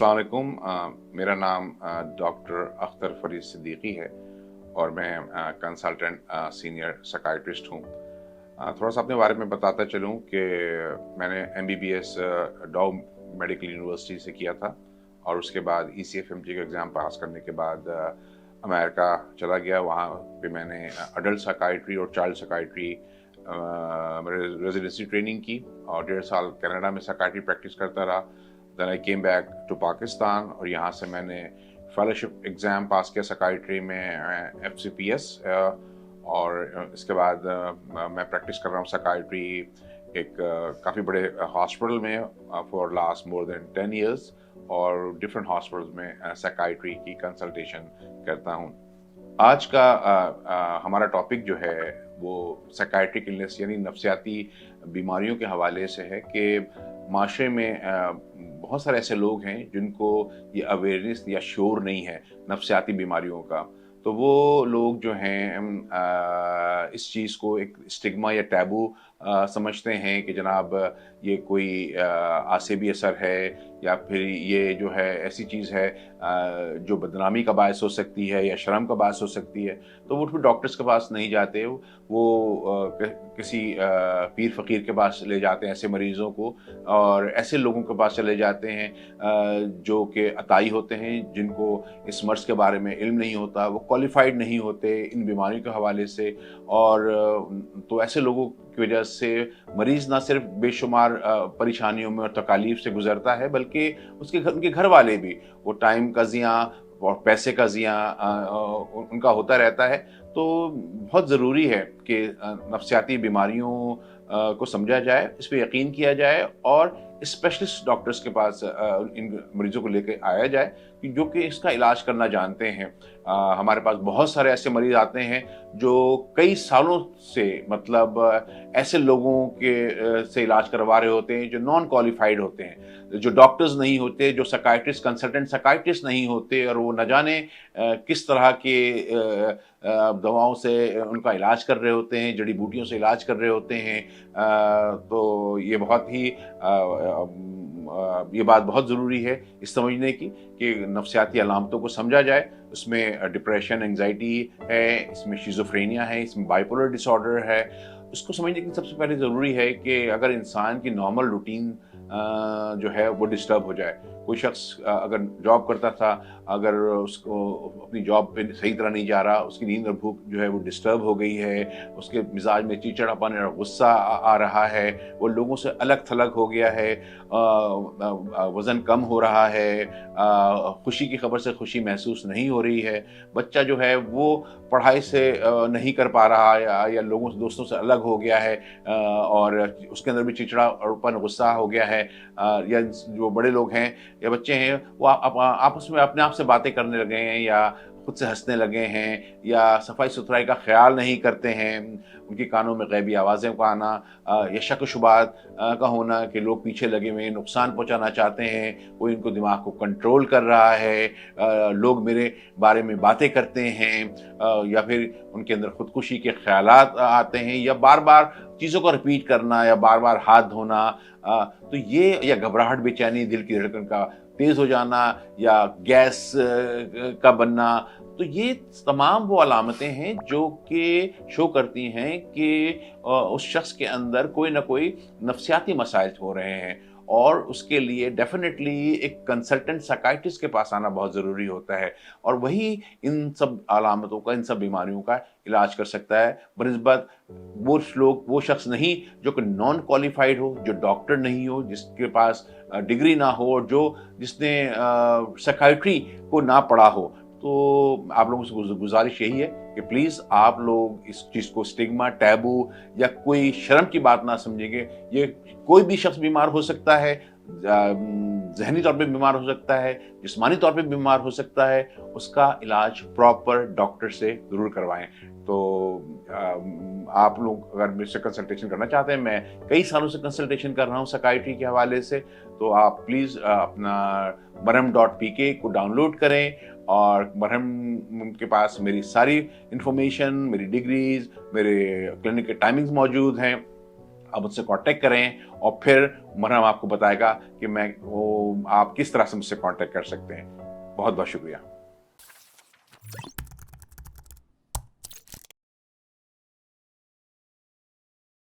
अस्सलाम वालेकुम। मेरा नाम डॉक्टर अख्तर फरीद सिद्दीकी है और मैं कंसल्टेंट सीनियर साइकियाट्रिस्ट हूँ। थोड़ा सा अपने बारे में बताता चलूँ कि मैंने MBBS डाउ मेडिकल यूनिवर्सिटी से किया था और उसके बाद ECFMG का एग्ज़ाम पास करने के बाद अमेरिका चला गया। वहाँ पे मैंने अडल्ट साइकियाट्री और चाइल्ड साइकियाट्री रेजिडेंसी ट्रेनिंग की और 1.5 साल कनाडा में साइकियाट्री प्रैक्टिस करता रहा। Then I came back to Pakistan और यहाँ से मैंने फेलोशिप एग्ज़ाम पास किया साइकियाट्री में FCPS और इसके बाद मैं प्रैक्टिस कर रहा हूँ साइकियाट्री एक काफ़ी बड़े हॉस्पिटल में for last more than 10 years और डिफरेंट हॉस्पिटल्स में साइकियाट्री की कंसल्टेशन करता हूँ। आज का हमारा टॉपिक जो है वो साइकियाट्रिक इलनेस यानी नफ्सियाती बीमारियों के हवाले से है कि माशरे में बहुत सारे ऐसे लोग हैं जिनको ये अवेयरनेस या शोर नहीं है नफ्सियाती बीमारियों का। तो वो लोग जो हैं इस चीज़ को एक स्टिग्मा या टैबू समझते हैं कि जनाब ये कोई आसेबी असर है या फिर ये जो है ऐसी चीज़ है जो बदनामी का बायस हो सकती है या शर्म का बायस हो सकती है। तो वो फिर डॉक्टर्स के पास नहीं जाते, वो किसी पीर फ़कीर के पास ले जाते हैं ऐसे मरीज़ों को और ऐसे लोगों के पास चले जाते हैं जो कि अताई होते हैं, जिनको इस मर्ज़ के बारे में इल्म नहीं होता, वो क्वालिफाइड नहीं होते इन बीमारियों के हवाले से। और तो ऐसे लोगों की वजह से मरीज़ ना सिर्फ बेशुमार परेशानियों में और तकालीफ से गुजरता है बल्कि उनके घर वाले भी, वो टाइम का ज़िया और पैसे का ज़िया उनका होता रहता है। तो बहुत ज़रूरी है कि नफ्सियाती बीमारियों को समझा जाए, इस पे यकीन किया जाए और स्पेशलिस्ट डॉक्टर्स के पास इन मरीज़ों को लेकर आया जाए कि जो कि इसका इलाज करना जानते हैं। हमारे पास बहुत सारे ऐसे मरीज़ आते हैं जो कई सालों से मतलब ऐसे लोगों के से इलाज करवा रहे होते हैं जो नॉन क्वालिफाइड होते हैं, जो डॉक्टर्स नहीं होते, जो साइकियाट्रिस्ट कंसल्टेंट साइकियाट्रिस्ट नहीं होते और वो न जाने किस तरह के दवाओं से उनका इलाज कर रहे होते हैं, जड़ी बूटियों से इलाज कर रहे होते हैं। तो ये बहुत ही ये बात बहुत ज़रूरी है इस समझने की कि नफ्सियाती अलामतों को समझा जाए। उसमें डिप्रेशन, एंग्जाइटी है, इसमें शिज़ोफ्रेनिया है, इसमें बाइपोलर डिसऑर्डर है। इसको समझने की सबसे पहले ज़रूरी है कि अगर इंसान की नॉर्मल रूटीन जो है वो डिस्टर्ब हो जाए। कोई शख्स अगर जॉब करता था, अगर उसको अपनी जॉब पे सही तरह नहीं जा रहा, उसकी नींद और भूख जो है वो डिस्टर्ब हो गई है, उसके मिजाज में चिड़चिड़ापन और गुस्सा आ रहा है, वो लोगों से अलग थलग हो गया है, वज़न कम हो रहा है, खुशी की खबर से खुशी महसूस नहीं हो रही है, बच्चा जो है वो पढ़ाई से नहीं कर पा रहा या लोगों से दोस्तों से अलग हो गया है और उसके अंदर भी चिड़चिड़ापन गुस्सा हो गया है, या जो बड़े लोग हैं या बच्चे हैं वो आपस में अपने आप से बातें करने लगे हैं या खुद से हंसने लगे हैं या सफाई सुथराई का ख्याल नहीं करते हैं, उनकी कानों में गैबी आवाज़ें का आना या शक शुबात का होना कि लोग पीछे लगे हुए नुकसान पहुंचाना चाहते हैं, कोई इनको दिमाग को कंट्रोल कर रहा है, लोग मेरे बारे में बातें करते हैं या फिर उनके अंदर खुदकुशी के ख्यालात आते हैं या बार बार चीज़ों को रिपीट करना या बार बार हाथ धोना, तो ये या घबराहट, बेचैनी, दिल की धड़कन का तेज़ हो जाना या गैस का बनना, तो ये तमाम वो अलामतें हैं जो कि शो करती हैं कि उस शख्स के अंदर कोई ना कोई नफ्सियाती मसाइल हो रहे हैं और उसके लिए डेफिनेटली एक कंसल्टेंट साइकियाट्रिस्ट के पास आना बहुत ज़रूरी होता है और वही इन सब अलामतों का, इन सब बीमारियों का इलाज कर सकता है बनिस्बत वो शख्स नहीं जो कि नॉन क्वालिफाइड हो, जो डॉक्टर नहीं हो, जिसके पास डिग्री ना हो और जिसने साइकियाट्री को ना पढ़ा हो। तो आप लोगों से गुजारिश यही है कि प्लीज़ आप लोग इस चीज़ को स्टिग्मा, टैबू या कोई शर्म की बात ना समझेंगे। ये कोई भी शख्स बीमार हो सकता है, ज़हनी तौर पे बीमार हो सकता है, जिस्मानी तौर पे बीमार हो सकता है, उसका इलाज प्रॉपर डॉक्टर से ज़रूर करवाएं। तो आप लोग अगर मुझसे कंसल्टेशन करना चाहते हैं, मैं कई सालों से कंसल्टेशन कर रहा हूँ साइकियाट्री के हवाले से, तो आप प्लीज़ अपना marham.pk को डाउनलोड करें और मरहम के पास मेरी सारी इन्फॉर्मेशन, मेरी डिग्रीज, मेरे क्लिनिक के टाइमिंग्स मौजूद हैं आप मुझसे कांटेक्ट करें और फिर मरहम आपको बताएगा कि आप किस तरह से मुझसे कांटेक्ट कर सकते हैं। बहुत बहुत शुक्रिया।